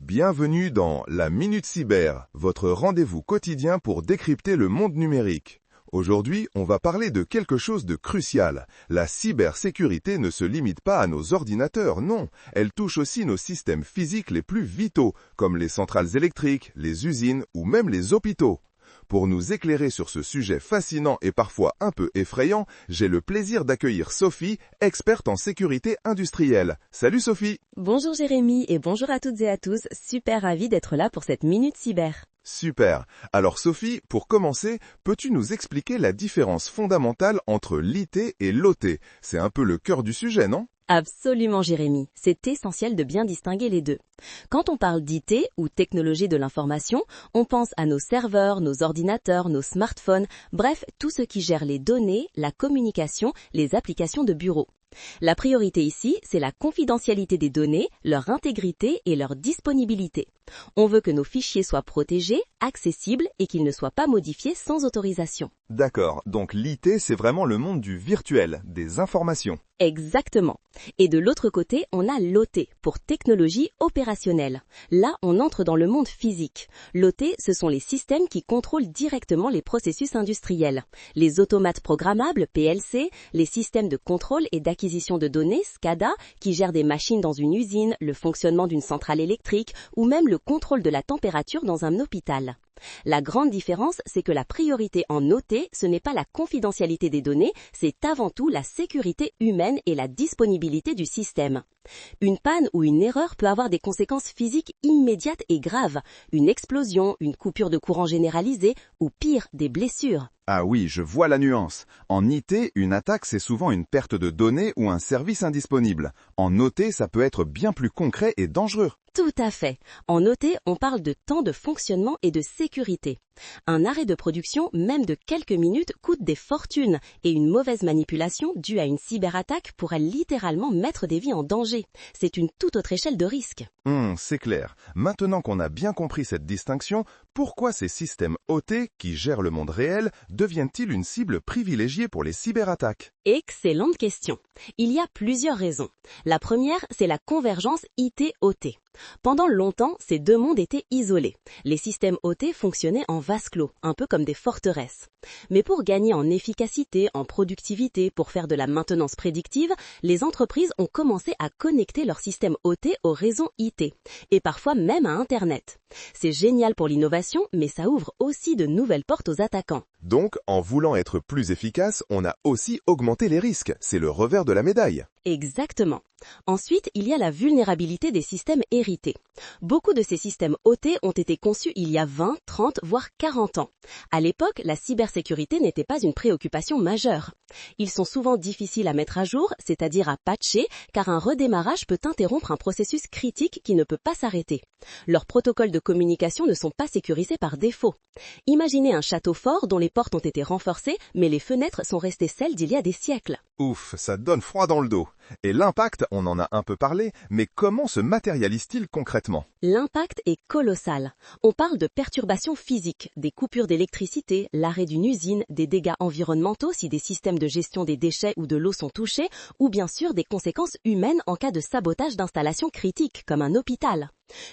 Bienvenue dans la Minute Cyber, votre rendez-vous quotidien pour décrypter le monde numérique. Aujourd'hui, on va parler de quelque chose de crucial. La cybersécurité ne se limite pas à nos ordinateurs, non. Elle touche aussi nos systèmes physiques les plus vitaux, comme les centrales électriques, les usines ou même les hôpitaux. Pour nous éclairer sur ce sujet fascinant et parfois un peu effrayant, j'ai le plaisir d'accueillir Sophie, experte en sécurité industrielle. Salut Sophie! Bonjour Jérémy et bonjour à toutes et à tous, super ravie d'être là pour cette Minute Cyber. Super. Alors Sophie, pour commencer, peux-tu nous expliquer la différence fondamentale entre l'IT et l'OT? C'est un peu le cœur du sujet, non? Absolument Jérémy, c'est essentiel de bien distinguer les deux. Quand on parle d'IT ou technologie de l'information, on pense à nos serveurs, nos ordinateurs, nos smartphones, bref, tout ce qui gère les données, la communication, les applications de bureau. La priorité ici, c'est la confidentialité des données, leur intégrité et leur disponibilité. On veut que nos fichiers soient protégés, accessibles et qu'ils ne soient pas modifiés sans autorisation. D'accord, donc l'IT c'est vraiment le monde du virtuel, des informations. Exactement. Et de l'autre côté, on a l'OT, pour technologie opérationnelle. Là, on entre dans le monde physique. L'OT, ce sont les systèmes qui contrôlent directement les processus industriels. Les automates programmables, PLC, les systèmes de contrôle et d'acquisition de données, SCADA, qui gèrent des machines dans une usine, le fonctionnement d'une centrale électrique ou même le contrôle de la température dans un hôpital. La grande différence, c'est que la priorité en OT, ce n'est pas la confidentialité des données, c'est avant tout la sécurité humaine et la disponibilité du système. Une panne ou une erreur peut avoir des conséquences physiques immédiates et graves, une explosion, une coupure de courant généralisée ou pire, des blessures. Ah oui, je vois la nuance. En IT, une attaque c'est souvent une perte de données ou un service indisponible. En OT, ça peut être bien plus concret et dangereux. Tout à fait. En OT, on parle de temps de fonctionnement et de sécurité. Un arrêt de production, même de quelques minutes, coûte des fortunes et une mauvaise manipulation due à une cyberattaque pourrait littéralement mettre des vies en danger. C'est une toute autre échelle de risque. C'est clair. Maintenant qu'on a bien compris cette distinction, pourquoi ces systèmes OT qui gèrent le monde réel deviennent-ils une cible privilégiée pour les cyberattaques? Excellente question. Il y a plusieurs raisons. La première, c'est la convergence IT-OT. Pendant longtemps, ces deux mondes étaient isolés. Les systèmes OT fonctionnaient en vase clos, un peu comme des forteresses. Mais pour gagner en efficacité, en productivité, pour faire de la maintenance prédictive, les entreprises ont commencé à connecter leurs systèmes OT au réseau IT, et parfois même à Internet. C'est génial pour l'innovation, mais ça ouvre aussi de nouvelles portes aux attaquants. Donc, en voulant être plus efficace, on a aussi augmenté les risques. C'est le revers de la médaille. Exactement. Ensuite, il y a la vulnérabilité des systèmes hérités. Beaucoup de ces systèmes OT ont été conçus il y a 20, 30, voire 40 ans. À l'époque, la cybersécurité n'était pas une préoccupation majeure. Ils sont souvent difficiles à mettre à jour, c'est-à-dire à patcher, car un redémarrage peut interrompre un processus critique qui ne peut pas s'arrêter. Leurs protocoles de communication ne sont pas sécurisés par défaut. Imaginez un château fort dont les portes ont été renforcées, mais les fenêtres sont restées celles d'il y a des siècles. Ouf, ça donne froid dans le dos. Et l'impact, on en a un peu parlé, mais comment se matérialise-t-il concrètement? L'impact est colossal. On parle de perturbations physiques, des coupures d'électricité, l'arrêt d'une usine, des dégâts environnementaux si des systèmes de gestion des déchets ou de l'eau sont touchés, ou bien sûr des conséquences humaines en cas de sabotage d'installations critiques, comme un hôpital.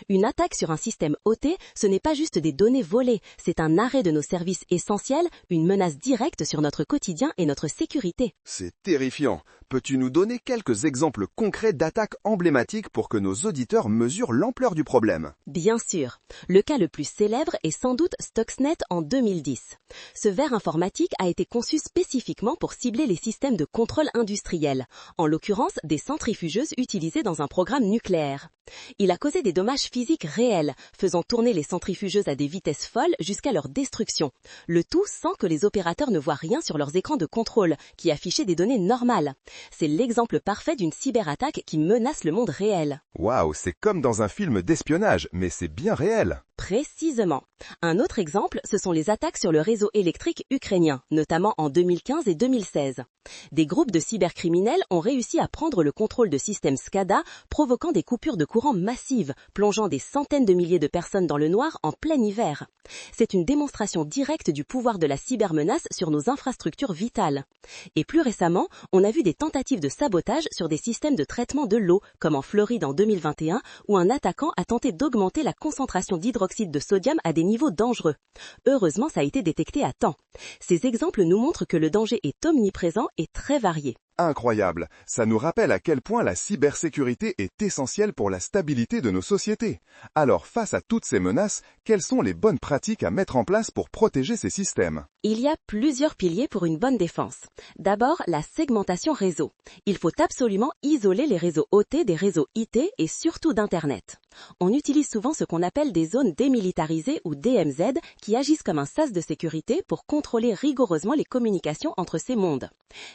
Une attaque sur un système OT, ce n'est pas juste des données volées, c'est un arrêt de nos services essentiels, une menace directe sur notre quotidien et notre sécurité. C'est terrifiant. Peux-tu nous donner quelques exemples concrets d'attaques emblématiques pour que nos auditeurs mesurent l'ampleur du problème? Bien sûr. Le cas le plus célèbre est sans doute Stuxnet en 2010. Ce verre informatique a été conçu spécifiquement pour cibler les systèmes de contrôle industriel, en l'occurrence des centrifugeuses utilisées dans un programme nucléaire. Il a causé des dommages physiques réels, faisant tourner les centrifugeuses à des vitesses folles jusqu'à leur destruction. Le tout sans que les opérateurs ne voient rien sur leurs écrans de contrôle, qui affichaient des données normales. C'est l'exemple parfait d'une cyberattaque qui menace le monde réel. Waouh, c'est comme dans un film d'espionnage, mais c'est bien réel. Précisément. Un autre exemple, ce sont les attaques sur le réseau électrique ukrainien, notamment en 2015 et 2016. Des groupes de cybercriminels ont réussi à prendre le contrôle de systèmes SCADA, provoquant des coupures de courant massives, plongeant des centaines de milliers de personnes dans le noir en plein hiver. C'est une démonstration directe du pouvoir de la cybermenace sur nos infrastructures vitales. Et plus récemment, on a vu des tentatives de sabotage sur des systèmes de traitement de l'eau, comme en Floride en 2021, où un attaquant a tenté d'augmenter la concentration d'hydroxyde de sodium à des niveaux dangereux. Heureusement, ça a été détecté à temps. Ces exemples nous montrent que le danger est omniprésent et très varié. Incroyable, ça nous rappelle à quel point la cybersécurité est essentielle pour la stabilité de nos sociétés. Alors face à toutes ces menaces, quelles sont les bonnes pratiques à mettre en place pour protéger ces systèmes? Il y a plusieurs piliers pour une bonne défense. D'abord, la segmentation réseau. Il faut absolument isoler les réseaux OT des réseaux IT et surtout d'Internet. On utilise souvent ce qu'on appelle des zones démilitarisées ou DMZ qui agissent comme un sas de sécurité pour contrôler rigoureusement les communications entre ces mondes.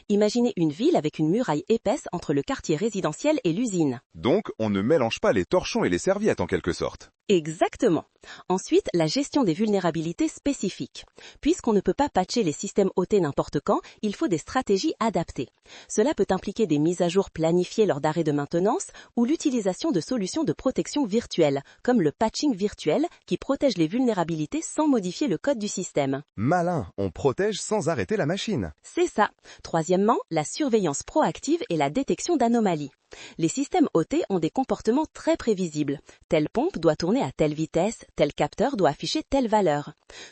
Imaginez une ville avec une muraille épaisse entre le quartier résidentiel et l'usine. Donc, on ne mélange pas les torchons et les serviettes en quelque sorte. Exactement. Ensuite, la gestion des vulnérabilités spécifiques. Puisqu'on ne peut pas patcher les systèmes OT n'importe quand, il faut des stratégies adaptées. Cela peut impliquer des mises à jour planifiées lors d'arrêts de maintenance ou l'utilisation de solutions de protection virtuelle, comme le patching virtuel qui protège les vulnérabilités sans modifier le code du système. Malin, on protège sans arrêter la machine. C'est ça. Troisièmement, la surveillance proactive et la détection d'anomalies. Les systèmes OT ont des comportements très prévisibles. Telle pompe doit tourner à telle vitesse, tel capteur doit afficher telle valeur.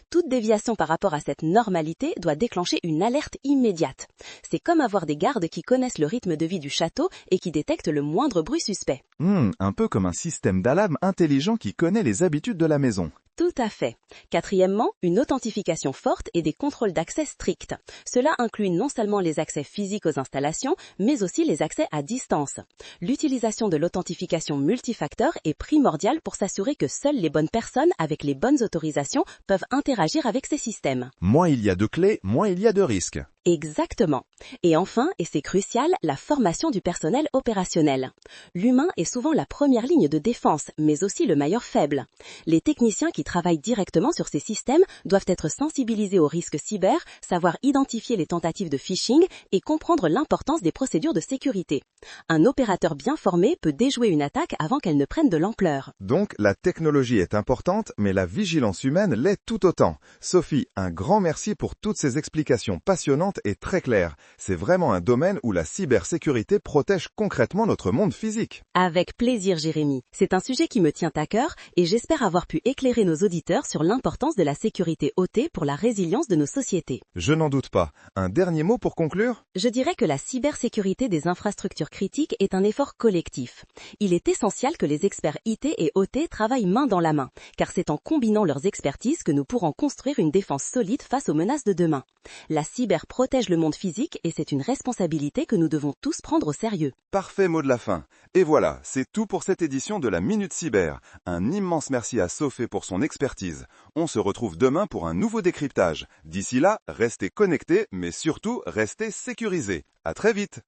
Toute déviation par rapport à cette normalité doit déclencher une alerte immédiate. C'est comme avoir des gardes qui connaissent le rythme de vie du château et qui détectent le moindre bruit suspect. Un peu comme un système d'alarme intelligent qui connaît les habitudes de la maison. Tout à fait. Quatrièmement, une authentification forte et des contrôles d'accès stricts. Cela inclut non seulement les accès physiques aux installations, mais aussi les accès à distance. L'utilisation de l'authentification multifacteur est primordiale pour s'assurer que seules les bonnes personnes avec les bonnes autorisations peuvent interagir avec ces systèmes. Moins il y a de clés, moins il y a de risques. Exactement. Et enfin, et c'est crucial, la formation du personnel opérationnel. L'humain est souvent la première ligne de défense, mais aussi le maillon faible. Les techniciens qui travaillent directement sur ces systèmes doivent être sensibilisés aux risques cyber, savoir identifier les tentatives de phishing et comprendre l'importance des procédures de sécurité. Un opérateur bien formé peut déjouer une attaque avant qu'elle ne prenne de l'ampleur. Donc, la technologie est importante, mais la vigilance humaine l'est tout autant. Sophie, un grand merci pour toutes ces explications passionnantes et très claires. C'est vraiment un domaine où la cybersécurité protège concrètement notre monde physique. Avec plaisir, Jérémy. C'est un sujet qui me tient à cœur et j'espère avoir pu éclairer nos auditeurs sur l'importance de la sécurité OT pour la résilience de nos sociétés. Je n'en doute pas. Un dernier mot pour conclure? Je dirais que la cybersécurité des infrastructures critiques est un effort collectif. Il est essentiel que les experts IT et OT travaillent main dans la main, car c'est en combinant leurs expertises que nous pourrons construire une défense solide face aux menaces de demain. La cyber protège le monde physique et c'est une responsabilité que nous devons tous prendre au sérieux. Parfait mot de la fin. Et voilà, c'est tout pour cette édition de la Minute Cyber. Un immense merci à Sophie pour son expertise. On se retrouve demain pour un nouveau décryptage. D'ici là, restez connectés, mais surtout, restez sécurisés. À très vite!